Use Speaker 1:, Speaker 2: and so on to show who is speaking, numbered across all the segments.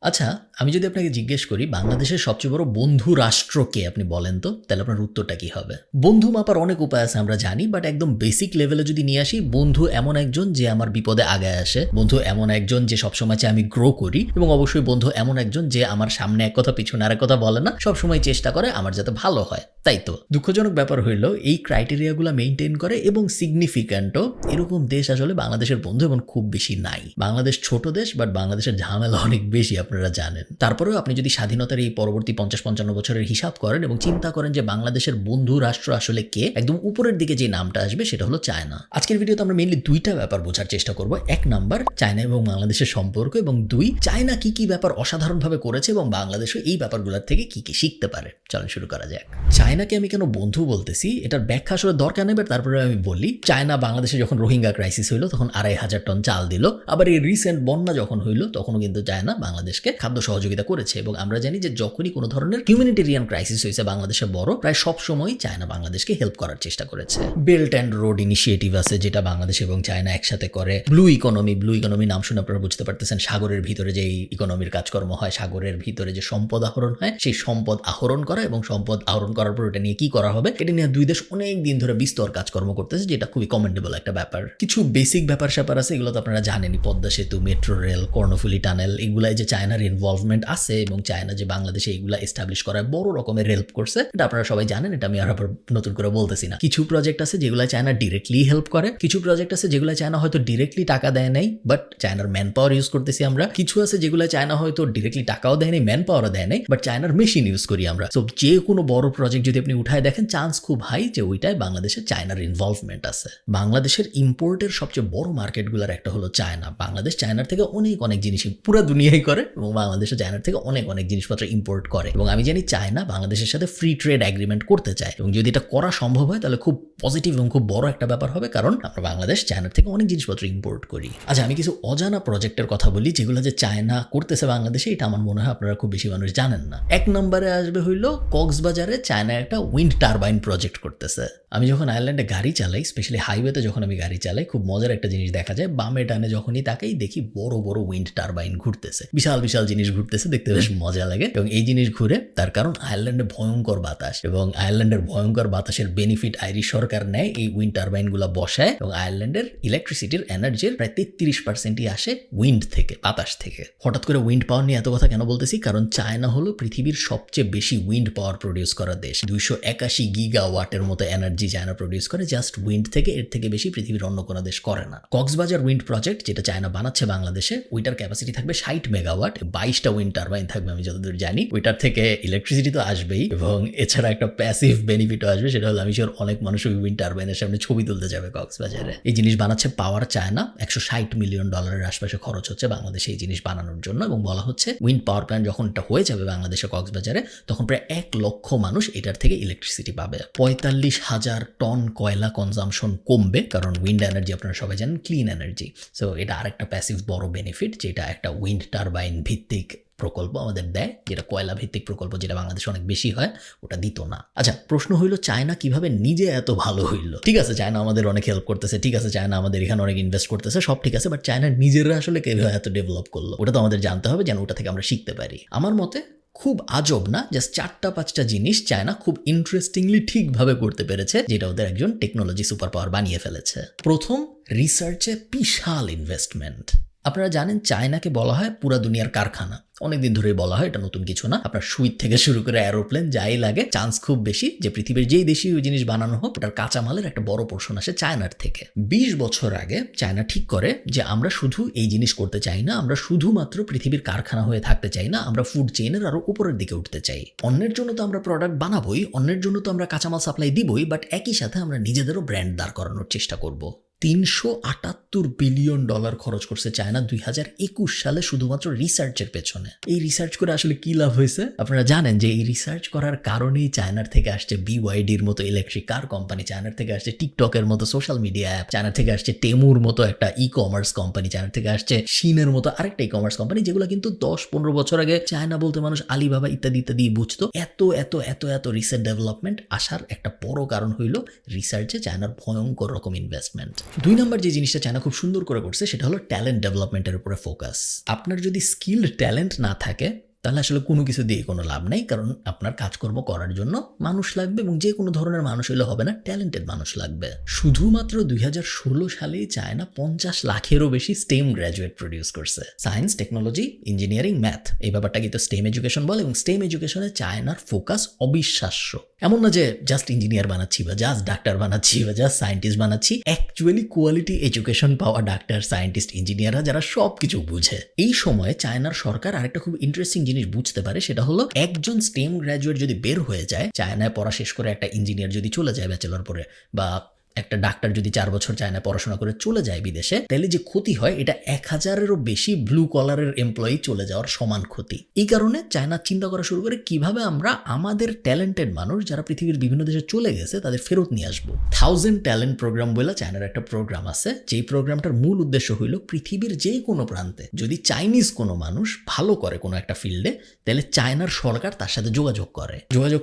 Speaker 1: আচ্ছা, আমি যদি আপনাকে জিজ্ঞেস করি বাংলাদেশের সবচেয়ে বড় বন্ধু রাষ্ট্র কে আপনি বলেন তো, তাহলে আপনার উত্তরটা কি হবে? বন্ধু মাপার অনেক উপায় আছে আমরা জানি, বাট একদম বেসিক লেভেলে যদি নিয়ে আসি, বন্ধু এমন একজন যে আমার বিপদে আগায় আসে, বন্ধু এমন একজন যে সবসময় চায় আমি গ্রো করি, এবং অবশ্যই বন্ধু এমন একজন যে আমার সামনে এক কথা পিছনে আরেক কথা বলে না, সবসময় চেষ্টা করে আমার যাতে ভালো হয়। তাই তো দুঃখজনক ব্যাপার হইল এই ক্রাইটেরিয়াগুলো মেনটেন করে এবং সিগনিফিক্যান্টও এরকম দেশ আসলে বাংলাদেশের বন্ধু এবং খুব বেশি নাই। বাংলাদেশ ছোট দেশ, বাট বাংলাদেশের ঝামেলা অনেক বেশি, আপনারা জানেন। তারপরেও আপনি যদি স্বাধীনতার এই পরবর্তী 50-55 বছরের হিসাব করেন এবং চিন্তা করেন যে বাংলাদেশের বন্ধু রাষ্ট্র আসলে কে, একদম উপরের দিকে যে নামটা আসবে সেটা হলো চায়না। আজকের ভিডিওতে আমরা মেইনলি দুইটা ব্যাপার বোঝার চেষ্টা করব। এক নাম্বার, চায়না এবং বাংলাদেশের সম্পর্ক, এবং দুই, চায়না কি কি ব্যাপার অসাধারণভাবে করেছে এবং বাংলাদেশও এই ব্যাপারগুলোর থেকে কি কি শিখতে পারে। চলুন শুরু করা যাক। চায়নাকে আমি কেন বন্ধু বলতেছি এটার ব্যাখ্যা আসলে দরকার নেই, তারপরে আমি বলি। চায়না বাংলাদেশে যখন রোহিঙ্গা ক্রাইসিস হইলো তখন 2500 টন চাল দিল। আবার এই রিসেন্ট বন্যা যখন হইলো তখনও কিন্তু চায়না বাংলাদেশকে খাদ্য সহযোগিতা করেছে। এবং আমরা জানি যে যখনই কোনো ধরনের হিউম্যানিটেরিয়ান ক্রাইসিস হয়েছে বাংলাদেশে বড়, প্রায় সব সময় চায়না বাংলাদেশকে হেল্প করার চেষ্টা করেছে। বেল্ট অ্যান্ড রোড ইনিশিয়েটিভ আছে যেটা বাংলাদেশ এবং চায়না একসাথে করে। ব্লু ইকোনমি নাম শুনে আপনারা বুঝতে পারতেছেন, সাগরের ভিতরে যে ইকোনমির কাজকর্ম হয়, সাগরের ভিতরে যে সম্পদ আহরণ হয়, সেই সম্পদ আহরণ করা এবং সম্পদ আহরণ করার পর এটা নিয়ে কি করা হবে এটা নিয়ে দুই দেশ অনেক দিন ধরে বিস্তর কাজকর্ম করতেছে, যেটা খুবই কমেন্ডেবল একটা ব্যাপার। কিছু বেসিক ব্যাপার স্যাপার আছে, এগুলো তো আপনারা জানেনই, পদ্মা সেতু, মেট্রো রেল, কর্ণফুলী টানেল, এগুলাই যে চায়নার ইনভলভমেন্ট আছে এবং চায়না যে বাংলাদেশে এগুলা এস্টাবলিশ করায় বড় রকমের হেল্প করছে, এটা আপনারা সবাই জানেন, এটা আমি আর আবার নতুন করে বলতেছি না। কিছু প্রজেক্ট আছে যেগুলো চায়না ডিরেক্টলি হেল্প করে, কিছু প্রজেক্ট আছে যেগুলো চায়না হয়তো ডিরেক্টলি টাকা দেয় নাই, বাট চায়নার ম্যান পাওয়ার ইউজ করতেছি আমরা। কিছু আছে যেগুলো চায়না হয়তো ডিরেক্টলি টাকাও দেয় নাই, ম্যান পাওয়ারও দেয় নাই, বাট চায়নার মেশিন ইউজ করি আমরা। সো যে কোনো বড় প্রজেক্ট যদি আপনি উঠায় দেখেন, চান্স খুব হাই যে ওইটাই বাংলাদেশে চায়নার ইনভলভমেন্ট আছে। বাংলাদেশের ইম্পোর্টের সবচেয়ে বড় মার্কেটগুলোর একটা হলো চায়না। বাংলাদেশ চায়নার থেকে অনেক জিনিস পুরো দুনিয়ায় করে এবং বাংলাদেশে চায়নার থেকে অনেক জিনিসপত্র ইম্পোর্ট করে। এবং আমি জানি চায়না বাংলাদেশের সাথে ফ্রি ট্রেড এগ্রিমেন্ট করতে চায়, এবং যদি এটা করা সম্ভব হয় তাহলে খুব পজিটিভ এবং খুব বড় একটা ব্যাপার হবে, কারণ আমরা বাংলাদেশ চায়নার থেকে অনেক জিনিসপত্র ইম্পোর্ট করি। আচ্ছা, আমি কিছু অজানা প্রজেক্টের কথা বলি যেগুলো যে চায়না করতেছে বাংলাদেশে, এটা আমার মনে হয় আপনারা খুব বেশি মানুষ জানেন না। এক নম্বরে আসবে হইলো কক্সবাজারে চায়না একটা উইন্ড টারবাইন প্রজেক্ট করতেছে। আমি যখন আয়ারল্যান্ডে গাড়ি চালাই, স্পেশালি হাইওয়েতে যখন আমি গাড়ি চালাই, খুব মজার একটা জিনিস দেখা যায়। বামে ডানে যখনই তাকাই দেখি বড় বড় উইন্ড টারবাইন ঘুরতেছে, বিশাল জিনিস ঘুরতেছে, দেখতে বেশ মজা লাগে। এবং এই জিনিস ঘুরে তার কারণ আয়ারল্যান্ডে ভয়ঙ্কর বাতাস, এবং আয়ারল্যান্ডের ভয়ঙ্কর বাতাসের বেনিফিট আইরিশ সরকার নেয়, এই উইন্ড টারবাইন গুলা বসায়, এবং আয়ারল্যান্ডের ইলেকট্রিসিটির এনার্জির প্রায় 33%ই আসে উইন্ড থেকে, বাতাস থেকে। হঠাৎ করে উইন্ড পাওয়ার নিয়ে এত কথা কেন বলতেছি, কারণ চায়না হলো পৃথিবীর সবচেয়ে বেশি উইন্ড পাওয়ার প্রডিউস করা দেশ। 281 গিগাওয়াটের মতো এনার্জি চায়না প্রডিউস করে জাস্ট উইন্ড থেকে। এর থেকে বেশি পৃথিবীর অন্য কোনো দেশ করে না। কক্সবাজার উইন্ড প্রজেক্ট যেটা চায়না বানাচ্ছে বাংলাদেশে, ওইটার ক্যাপাসিটি থাকবে 60 মেগাওয়াট, 22টা উইন্ড টারবাইন থাকবে আমি যতদূর জানি। ওইটার থেকে ইলেকট্রিসিটি তো আসবেই, এবং এছাড়া একটা প্যাসিভ বেনিফিটও আসবে, সেটা হলো আমি শিওর অনেক মানুষ ওই উইন্ড টারবাইনের সামনে ছবি তুলতে যাবে কক্সবাজারে। এই জিনিস বানাচ্ছে পাওয়ার চায়না। $160 মিলিয়ন আশপাশে খরচ হচ্ছে বাংলাদেশে এই জিনিস বানানোর জন্য, এবং বলা হচ্ছে উইন্ড পাওয়ার প্ল্যান্ট যখন এটা হয়ে যাবে বাংলাদেশে কক্সবাজারে, তখন প্রায় 1 লক্ষ মানুষ এটার থেকে ইলেকট্রিসিটি পাবে। 45,000 টন কয়লা কনজামশন কমবে, কারণ উইন্ড এনার্জি আপনারা সবাই জানেন ক্লিন এনার্জি। সো এটা আরেকটা প্যাসিভ বড় বেনিফিট, যেটা একটা উইন্ড টারবাইন ভিত্তিক প্রকল্প আমাদের দেয়, যেটা কয়লা ভিত্তিক প্রকল্প, যেটা বাংলাদেশে অনেক বেশি হয়, ওটা দিত না। আচ্ছা, প্রশ্ন হইলো চায়না কিভাবে নিজে এত ভালো হইলো? ঠিক আছে, চায়না আমাদের অনেক হেল্প করতেছে, ঠিক আছে, চায়না আমাদের এখানে অনেক ইনভেস্ট করতেছে, সব ঠিক আছে, বাট চায়না নিজেরা আসলে কিভাবে এত ডেভেলপ করলো ওটা তো আমাদের জানতে হবে, যেন ওটা থেকে আমরা শিখতে পারি। আমার মতে খুব আজব না, জাস্ট 4-5টা জিনিস চায়না খুব ইন্টারেস্টিংলি ঠিকভাবে করতে পেরেছে, যেটা ওদের একজন টেকনোলজি সুপার পাওয়ার বানিয়ে ফেলেছে। প্রথম, রিসার্চে বিশাল ইনভেস্টমেন্ট। আপনারা জানেন চায়নাকে বলা হয় পুরা দুনিয়ার কারখানা, অনেকদিন ধরেই বলা হয়, এটা নতুন কিছু না। আপনার সুইচ থেকে শুরু করে এরোপ্লেন যাই লাগে, চান্স খুব বেশি যে পৃথিবীর যেই দেশে ওই জিনিস বানানো হোক, ওটার কাঁচামালের একটা বড় পোর্শন আসে চায়নার থেকে। 20 বছর আগে চায়না ঠিক করে যে আমরা শুধু এই জিনিস করতে চাই না, আমরা শুধুমাত্র পৃথিবীর কারখানা হয়ে থাকতে চাই না, আমরা ফুড চেইনের আরো উপরের দিকে উঠতে চাই। অন্যের জন্য তো আমরা প্রোডাক্ট বানাবোই, অন্যের জন্য তো আমরা কাঁচামাল সাপ্লাই দিবই, বাট একই সাথে আমরা নিজেদেরও ব্র্যান্ড দাঁড় করানোর চেষ্টা করব। $378 বিলিয়ন খরচ করছে চায়না 2021 সালে শুধুমাত্র রিসার্চের পেছনে। এই রিসার্চ করে আসলে কি লাভ হয়েছে? আপনারা জানেন যে এই রিসার্চ করার কারণেই চায়নার থেকে আসছে BYDর মতো ইলেকট্রিক কার কোম্পানি, চায়নার থেকে আসছে টিকটকের মতো সোশ্যাল মিডিয়া অ্যাপ, চায়নার থেকে আসছে টেমুর মতো একটা ই কমার্স কোম্পানি, চায়নার থেকে আসছে শিনের মতো আরেকটা ই কমার্স কোম্পানি, যেগুলো কিন্তু 10-15 বছর আগে চায়না বলতে মানুষ আলিবাবা ইত্যাদি ইত্যাদি বুঝতো। এত রিসেন্ট ডেভেলপমেন্ট আসার একটা বড় কারণ হইল রিসার্চে চায়নার ভয়ঙ্কর রকম ইনভেস্টমেন্ট। 2 নম্বর যে জিনিসটা চায়না খুব সুন্দর করে করছে সেটা হলো ট্যালেন্ট ডেভেলপমেন্টের উপরে ফোকাস। আপনার যদি স্কিলড ট্যালেন্ট না থাকে তাহলে আসলে কোনো কিছু দিয়ে কোনো লাভ নেই, কারণ আপনার কাজকর্ম করার জন্য মানুষ লাগবে, এবং যে কোনো ধরনের মানুষ হলে হবে না, ট্যালেন্টেড মানুষ লাগবে। শুধুমাত্র 2016 সালেই চায়না 50 লাখেরও বেশি স্টেম গ্র্যাজুয়েট প্রডিউস করছে। সায়েন্স, টেকনোলজি, ইঞ্জিনিয়ারিং, ম্যাথ, এই ব্যাপারটা কিন্তু স্টেম এডুকেশন বলে, এবং স্টেম এডুকেশনে চায়নার ফোকাস অবিশ্বাস্য। এমন না যে জাস্ট ইঞ্জিনিয়ার বানাচ্ছি বা জাস্ট ডাক্তার বানাচ্ছি বা জাস্ট সায়েন্টিস্ট বানাচ্ছি, অ্যাকচুয়ালি কোয়ালিটি এডুকেশন পাওয়া ডাক্তার, সায়েন্টিস্ট, ইঞ্জিনিয়াররা যারা সব কিছু বুঝে। এই সময়ে চায়নার সরকার আরেকটা খুব ইন্টারেস্টিং জিনিস বুঝতে পারে, সেটা হলো একজন স্টেম গ্র্যাজুয়েট যদি বের হয়ে যায়, চায়নায় পড়া শেষ করে একটা ইঞ্জিনিয়ার যদি চলে যায় ব্যাচেলর পরে, বা একটা ডাক্তার যদি 4 বছর চায়নায় পড়াশোনা করে চলে যায় বিদেশে, তাহলে যে ক্ষতি হয় এটা 1000-এরও বেশি ব্লু কলারের এমপ্লয়ি চলে যাওয়ার সমান ক্ষতি। এই কারণে চায়না চিন্তা করা শুরু করে কিভাবে আমরা আমাদের ট্যালেন্টেড মানুষ যারা পৃথিবীর বিভিন্ন দেশে চলে গেছে তাদের ফেরত নিয়ে আসবো। 1000 ট্যালেন্ট প্রোগ্রাম বলে চায়নার একটা প্রোগ্রাম আছে, যেই প্রোগ্রামটার মূল উদ্দেশ্য হইল পৃথিবীর যে কোনো প্রান্তে যদি চাইনিজ কোনো মানুষ ভালো করে কোনো একটা ফিল্ডে, তাহলে চায়নার সরকার তার সাথে যোগাযোগ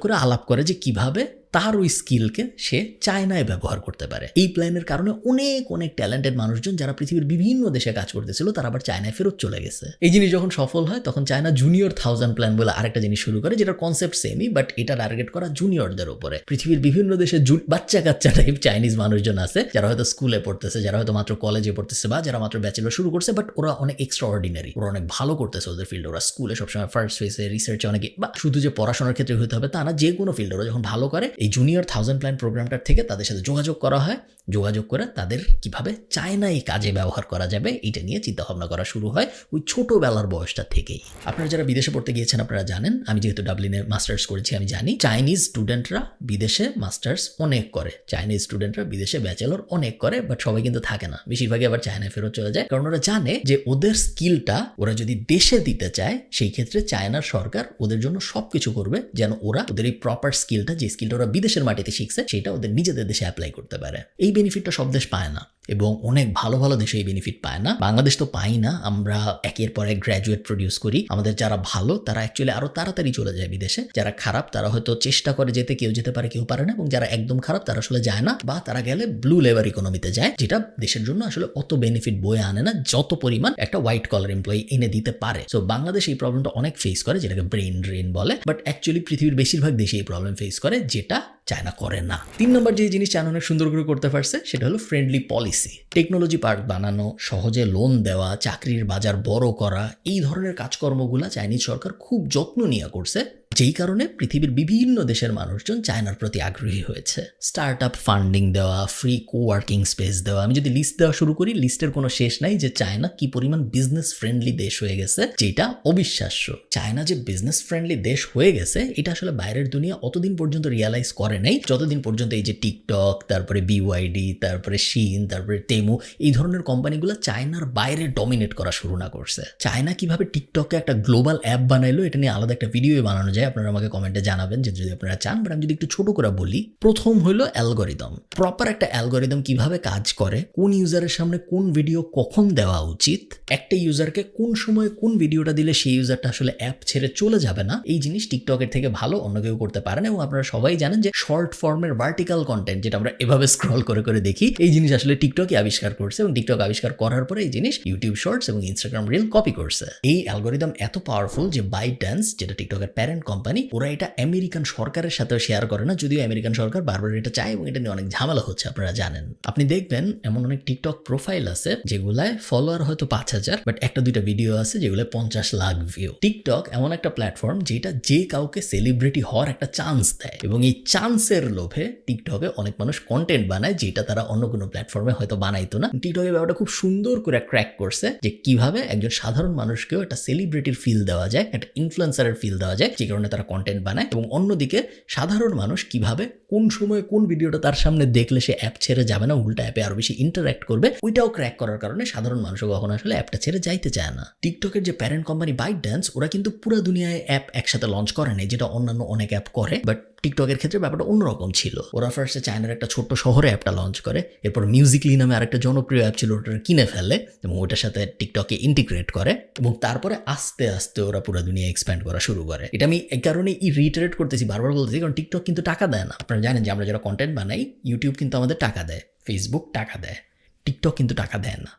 Speaker 1: করে আলাপ করে যে কিভাবে তার ওই স্কিলকে সে চায়নায় ব্যবহার করতে পারে। এই প্ল্যানের কারণে অনেক অনেক ট্যালেন্টেড মানুষজন যারা পৃথিবীর বিভিন্ন দেশে কাজ করতেছিল তারা আবার চায়নায় ফেরত চলে গেছে। এই জিনিস যখন সফল হয় তখন চায়না জুনিয়র 1000 প্ল্যান বলে আরেকটা জিনিস শুরু করে, যেটার কনসেপ্ট সেমই, বাট এটা টার্গেট করা জুনিয়রদের উপরে। পৃথিবীর বিভিন্ন দেশে বাচ্চা কাচ্চা টাইপ চাইনিজ মানুষজন আছে যারা হয়তো স্কুলে পড়তেছে, যারা হয়তো মাত্র কলেজে পড়তেছে, বা যারা মাত্র ব্যাচেলর শুরু করছে, বাট ওরা অনেক এক্সট্রা অর্ডিনারি, ওরা অনেক ভালো করতেছে ওদের ফিল্ডে। ওরা স্কুলে সবসময় ফার্স্ট ফেসে, রিসার্চে অনেকে, বা শুধু যে পড়াশোনার ক্ষেত্রে হতে হবে তা না, যে কোনো ফিল্ডে ওরা যখন ভালো করে, এই জুনিয়র 1000 প্ল্যান প্রোগ্রামটার থেকে তাদের সাথে যোগাযোগ করা হয়। যোগাযোগ করে তাদের কিভাবে চায়নায় কাজে ব্যবহার করা যাবে এটা নিয়ে চিন্তা ভাবনা করা শুরু হয় ওই ছোটবেলার বয়সটা থেকেই। আপনারা যারা বিদেশে পড়তে গিয়েছেন আপনারা জানেন, আমি যেহেতু ডাবলিনে মাস্টার্স করেছি আমি জানি চাইনিজ স্টুডেন্টরা বিদেশে মাস্টার্স অনেক করে, চাইনিজ স্টুডেন্টরা বিদেশে ব্যাচেলর অনেক করে, বাট সবাই কিন্তু থাকে না, বেশিরভাগই আবার চায়নায় ফেরত চলে যায়, কারণ ওরা জানে যে ওদের স্কিলটা ওরা যদি দেশে দিতে চায় সেই ক্ষেত্রে চায়নার সরকার ওদের জন্য সবকিছু করবে যেন ওরা ওদের এই প্রপার স্কিলটা, যে স্কিলটা ওরা বিদেশের মাটিতে শিখছে, সেটা ওদের নিজেদের দেশে অ্যাপ্লাই করতে পারে। এই বেনিফিটটা সব দেশ পায় না, এবং অনেক ভালো ভালো দেশে এই বেনিফিট পায় না। বাংলাদেশ তো পাই না, আমরা একের পর এক গ্র্যাজুয়েট প্রডিউস করি। আমাদের যারা ভালো তারা অ্যাকচুয়ালি আরো তাড়াতাড়ি চলে যায় বিদেশে, যারা খারাপ তারা হয়তো চেষ্টা করে যেতে, কেউ যেতে পারে কেউ পারে না, এবং যারা একদম খারাপ তারা আসলে যায় না, বা তারা গেলে ব্লু লেবার ইকোনমিতে যায়, যেটা দেশের জন্য আসলে অত বেনিফিট বয়ে আনে না যত পরিমাণ একটা হোয়াইট কলার এমপ্লয়ি এনে দিতে পারে। সো বাংলাদেশ এই প্রবলেমটা অনেক ফেস করে, যেটাকে ব্রেন ড্রেন বলে, বাট অ্যাকচুয়ালি পৃথিবীর বেশিরভাগ দেশে এই প্রবলেম ফেস করে, যেটা চায়না করে না। 3 নম্বর যে জিনিস চায়না অনেক সুন্দর করে করতে পারছে সেটা হলো ফ্রেন্ডলি পলিসি। টেকনোলজি পার্ক বানানো, সহজে লোন দেওয়া, চাকরির বাজার বড় করা, এই ধরনের কাজকর্মগুলা চাইনিজ সরকার খুব যত্ন নিয়ে করছে, যেই কারণে পৃথিবীর বিভিন্ন দেশের মানুষজন চায়নার প্রতি আগ্রহী হয়েছে। স্টার্ট আপ ফান্ডিং দেওয়া, ফ্রি কোওয়ার্কিং স্পেস দেওয়া, আমি যদি লিস্ট দেওয়া শুরু করি লিস্টের কোনো শেষ নাই যে চায়না কি পরিমাণ বিজনেস ফ্রেন্ডলি দেশ হয়ে গেছে, যেটা অবিশ্বাস্য। চায়না যে বিজনেস ফ্রেন্ডলি দেশ হয়ে গেছে এটা আসলে বাইরের দুনিয়া অতদিন পর্যন্ত রিয়ালাইজ করে নাই, যতদিন পর্যন্ত এই যে টিকটক, তারপরে বিওয়াইডি, তারপরে শিন, তারপরে টেমু, এই ধরনের কোম্পানিগুলো চায়নার বাইরে ডমিনেট করা শুরু না করছে। চায়না কিভাবে টিকটকে একটা গ্লোবাল অ্যাপ বানাইলো এটা নিয়ে আলাদা একটা ভিডিও বানানো যায়, আপনারা আমাকে কমেন্টে জানাবেন যে যদি আপনারা চান, বাট আমি যদি একটু ছোট করে বলি, প্রথম হলো অ্যালগরিদম। প্রপার একটা অ্যালগরিদম কিভাবে কাজ করে, কোন ইউজারের সামনে কোন ভিডিও কখন দেওয়া উচিত, একটা ইউজারকে কোন সময় কোন ভিডিওটা দিলে সেই ইউজারটা আসলে অ্যাপ ছেড়ে চলে যাবে না, এই জিনিস টিকটকের থেকে ভালো অন্য কেউ করতে পারে না। এবং আপনারা সবাই জানেন যে শর্ট ফর্মের ভার্টিক্যাল কন্টেন্ট, যেটা আমরা এভাবে স্ক্রল করে করে দেখি, এই জিনিস আসলে টিকটকই আবিষ্কার করছে, এবং টিকটক আবিষ্কার করার পরে এই জিনিস ইউটিউব শর্টস এবং ইনস্টাগ্রাম রিল কপি করছে। এই অ্যালগরিদম এত পাওয়ারফুল যে বাইটড্যান্স, যেটা টিকটকের প্যারেন্ট কোম্পানি, ওরা এটা আমেরিকান সরকারের সাথে শেয়ার করে না, যদিও আমেরিকান সরকার বারবার এটা চায় এবং এটা নিয়ে অনেক ঝামেলা হচ্ছে, আপনারা জানেন। আপনি দেখবেন এমন অনেক টিকটক প্রোফাইল আছে যেগুলায় ফলোয়ার হয়তো 5000, বাট একটা দুইটা ভিডিও আছে যেগুলো 50 লাখ ভিউ। টিকটক এমন একটা প্ল্যাটফর্ম যেটা যে কাউকে সেলিব্রিটি হওয়ার একটা চান্স দেয়, এবং এই চান্সের লোভে টিকটকে অনেক মানুষ কন্টেন্ট বানায় যেটা তারা অন্য কোনো প্ল্যাটফর্মে হয়তো বানাইতো না। টিকটকের ব্যাপারটা খুব সুন্দর করে ক্র্যাক করছে যে কিভাবে একজন সাধারণ মানুষকেও একটা সেলিব্রিটির ফিল দেওয়া যায়, একটা ইনফ্লুয়েন্সারের ফিল দেওয়া যায়, যে কারণে তারা কন্টেন্ট বানায়, এবং অন্যদিকে সাধারণ মানুষ কিভাবে কোন সময় কোন ভিডিওটা তার সামনে দেখলে সে অ্যাপ ছেড়ে যাবে না, উল্টা অ্যাপে আরো বেশি ইন্টারঅ্যাক্ট করবে, ওইটাও ক্র্যাক করার কারণে সাধারণ মানুষও কখনো আসলে অ্যাপটা ছেড়ে যাইতে চায় না। টিকটকের যে প্যারেন্ট কোম্পানি বাইটড্যান্স, ওরা কিন্তু পুরো দুনিয়ায় অ্যাপ একসাথে লঞ্চ করে নাই, যেটা অন্যান্য অনেক অ্যাপ করে, বাট টিকটকের ক্ষেত্রে ব্যাপারটা অন্যরকম ছিল। ওরা ফার্স্টে চায়নার একটা ছোট্ট শহরে অ্যাপটা লঞ্চ করে, এরপর মিউজিকলি নামে আরেকটা জনপ্রিয় অ্যাপ ছিল ওটা কিনে ফেলে এবং ওটার সাথে টিকটকে ইন্টিগ্রেট করে, এবং তারপরে আস্তে আস্তে ওরা পুরো দুনিয়া এক্সপ্যান্ড করা শুরু করে। এটা আমি এই কারণে রিটারেট করতেছি, বারবার বলতেছি, কারণ টিকটক কিন্তু টাকা দেয় না। আপনারা জানেন যে আমরা যারা কন্টেন্ট বানাই, ইউটিউব কিন্তু আমাদের টাকা দেয়, ফেসবুক টাকা দেয়, টিকটক কিন্তু টাকা দেয় না।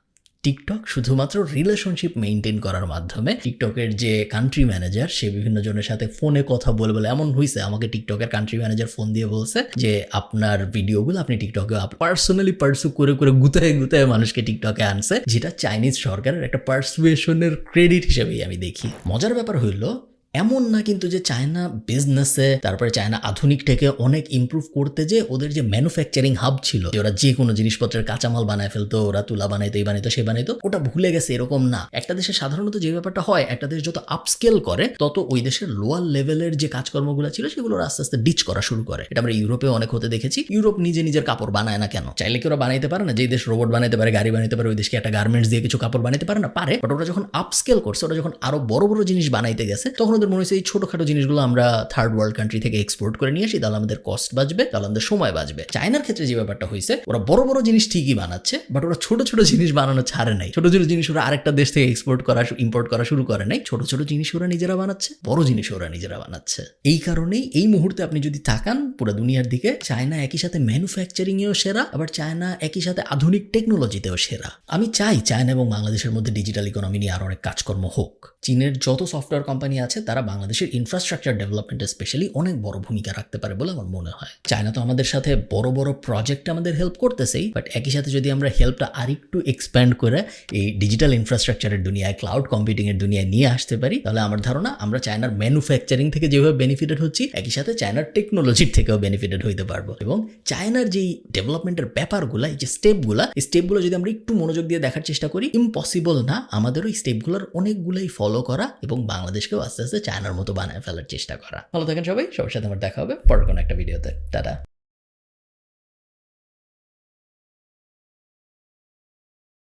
Speaker 1: টিকটক শুধুমাত্র রিলেশনশিপ মেনটেন করার মাধ্যমে, টিকটকের যে কান্ট্রি ম্যানেজার সে বিভিন্ন জনের সাথে ফোনে কথা বলে বলে এমন হয়েছে, আমাকে টিকটকের কান্ট্রি ম্যানেজার ফোন দিয়ে বলছে যে আপনার ভিডিওগুলো আপনি টিকটকে পার্সোনালি পার্সু করে করে গুতায় গুতায় মানুষকে টিকটকে আনছে, যেটা চাইনিজ সরকারের একটা পার্সুয়েশনের ক্রেডিট হিসেবেই আমি দেখি। মজার ব্যাপার হইল এমন না কিন্তু যে চায়না বিজনেসে, তারপরে চায়না আধুনিক টেকে অনেক ইমপ্রুভ করতে, যে ওদের যে ম্যানুফ্যাকচারিং হাব ছিল, যে ওরা যে কোনো জিনিসপত্রের কাঁচামাল বানায় ফেলতো, ওরা তুলা বানাইতো, এই বানাইতো, সে বানাইতো, ওটা ভুলে গেছে এরকম না। একটা দেশে সাধারণত যে ব্যাপারটা হয়, একটা দেশ যত আপস্কেল করে তত ওই দেশের লোয়ার লেভেলের যে কাজকর্মগুলো ছিল সেগুলো আস্তে আস্তে ডিচ করা শুরু করে। এটা আমরা ইউরোপে অনেক হতে দেখেছি। ইউরোপ নিজে নিজের কাপড় বানায় না কেন? চাইলে কি ওরা বানাইতে পারে না? যে দেশ রোবট বানাইতে পারে, গাড়ি বানাইতে পারে, ওই দেশকে একটা গার্মেন্টস দিয়ে কিছু কাপড় বানাইতে পারে না? পারে। বাট ওরা যখন আপস্কেল করছে, ওরা যখন আরো বড় বড় জিনিস বানাইতে গেছে, তখন ওদের মনে হয়েছে এই ছোটখাটো জিনিসগুলো আমরা থার্ড ওয়ার্ল্ড কান্ট্রি থেকে এক্সপোর্ট করে নিয়ে আসি, তাহলে আমাদের কস্ট বাঁচবে, তাহলে আমাদের সময় বাঁচবে। চায়নার ক্ষেত্রে যে ব্যাপারটা হয়েছে, ওরা বড় বড় জিনিস ঠিকই বানাচ্ছে, বাট ওরা ছোট ছোট জিনিস বানানো ছাড়ে নাই। ছোট ছোট জিনিস ওরা আরেকটা দেশ থেকে ইম্পোর্ট করা শুরু করে নাই। ছোট ছোট জিনিস ওরা নিজেরা বানাচ্ছে, বড় জিনিস ওরা নিজেরা বানাচ্ছে। এই কারণেই এই মুহূর্তে আপনি যদি তাকান পুরো দুনিয়ার দিকে, চায়না একই সাথে ম্যানুফ্যাকচারিং এও সেরা, আবার চায়না একই সাথে আধুনিক টেকনোলজিতেও সেরা। আমি চাই চায়না এবং বাংলাদেশের মধ্যে ডিজিটাল ইকোনমি নিয়ে আরো অনেক কাজকর্ম হোক। চীনের যত সফটওয়্যার কোম্পানি আছে তারা বাংলাদেশের ইনফ্রাস্ট্রাকচার ডেভেলপমেন্টে স্পেশালি অনেক বড় ভূমিকা রাখতে পারে বলে আমার মনে হয়। চায়না তো আমাদের সাথে বড় বড় প্রজেক্টে আমাদের হেল্প করতেছেই, বাট একই সাথে যদি আমরা হেল্পটা আরেকটু এক্সপ্যান্ড করে এই ডিজিটাল ইনফ্রাস্ট্রাকচারের দুনিয়ায়, ক্লাউড কম্পিউটিং এর দুনিয়ায় নিয়ে আসতে পারি, তাহলে আমার ধারণা আমরা চায়নার ম্যানুফ্যাকচারিং থেকে যেভাবে বেনিফিটেড হচ্ছি, একই সাথে চায়নার টেকনোলজির থেকেও বেনিফিটেড হইতে পারবো। এবং চায়নার যেই ডেভেলপমেন্টের ব্যাপারগুলো, এই যে স্টেপগুলো যদি আমরা একটু মনোযোগ দিয়ে দেখার চেষ্টা করি, ইম্পসিবল না আমাদেরও এই স্টেপগুলোর অনেকগুলোই ফলো করা এবং বাংলাদেশকেও আস্তে আস্তে চায়নার মতো বানায় ফেলার চেষ্টা করা। ভালো থাকেন সবাই, সবার সাথে আমার দেখা হবে পরের কোনো একটা ভিডিওতে। টাটা।